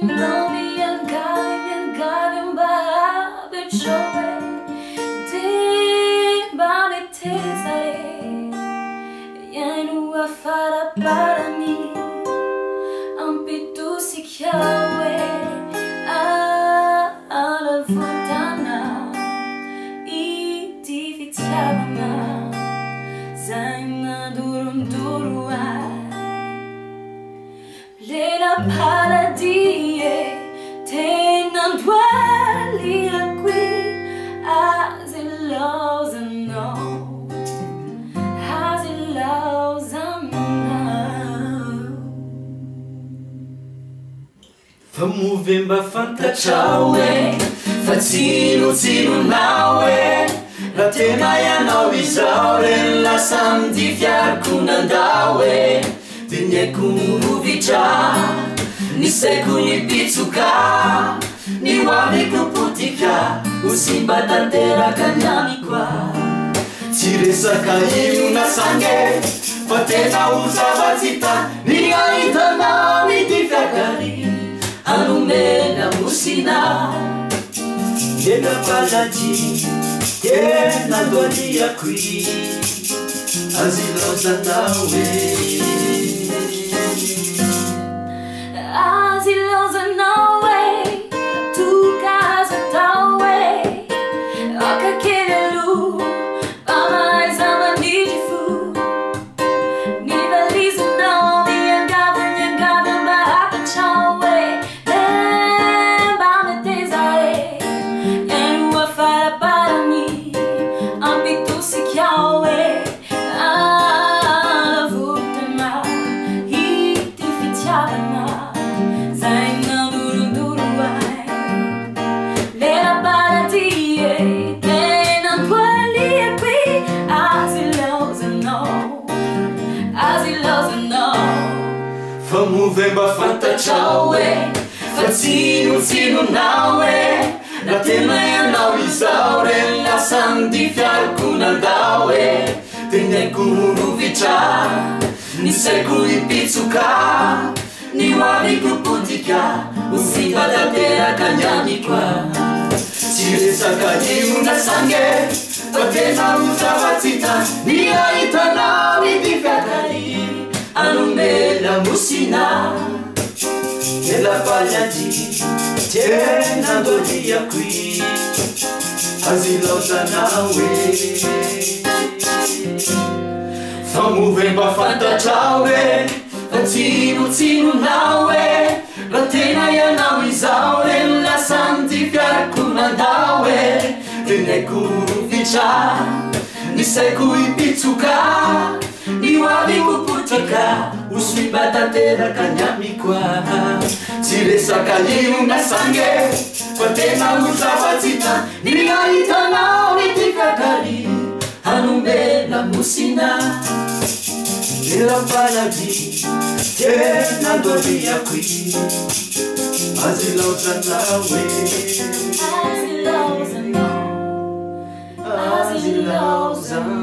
não me engane bahabechoe de banetesare yanu afara para mim ampitu sikiawe ala vutana e divitiavana zaina durum duruai Lela paradie tenan dwelli qui as it loves and no as it loves and no Famovemba fantaciaue Fazzino naue La tena ianao izaure La samdi fiarkunandaue Tinyekunuvitra Niseku nipitsuka Niwavikuputika Usimba tanteraka nyamikwa Tiresaka inu sange Fatena uzavazita Nigaitana mitifakari Anumena musina Yena palati Yena dolia qui Azilosa nawe Asilosa nawe tu casa tawe Oka kelelu Mama izama nijifu Niveliza no Nyangava mbahapa chawe Lemba metezare Yenu afara para mi Ampitu sikiawe Ala vutana Hiti fitiavana Famovemba fantaciaue Fazzino naue La tena ianao izaure La samdi fiarkunandaue Tinyekunuvitra Niseku ipitsuka Niwavikuputika Usimba tanteraka nyamikwa Tiresaka inu sange Fatena uzavazita Nigaitana mitifakari Anumela musina Nella paglia di Tiena dolia qui Asilosa nawe Famovemba fantaciaue Fazzino naue La tena ianao izaure La samdi fiarkunandaue Tinyekunuvitra Niseku ipitsuka Niwavikuputika Usimba tanteraka nyamikwa Tiresaka inu sange Fatena uzavazita Nigaitana mitifakari Anumela musina Nella paladi Tiena dolia qui Asilosa nawe Asilosa no Asilosa no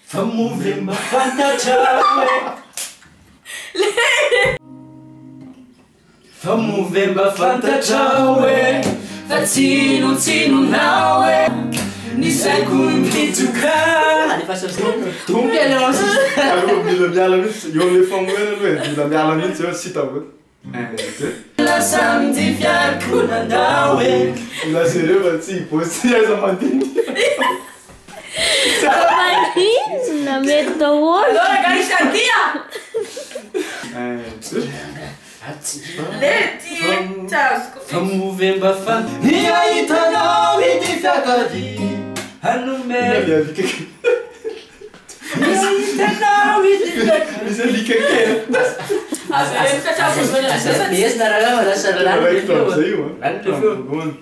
Famovemba fantaciaue Famovemba fantaciaue Fazzino naue Niseku ipitsuka Tunga não Bila miala mihitsy eo amle famohana hoe bila miala mihitsy eo tsy hitako La samdi fiarkunandaue Lazereo fa tsy hiposty aiza mandiny Na mety daholo Allora caricatia Famovemba Nigaitana mitifakari Anumela Nigaitana mitifakari Bisa lika kera Yes, naraga rasa Vai que tá saiu, mano.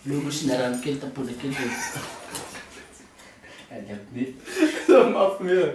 Lugos naran kita pula kita. Ada ni. Maaf ya.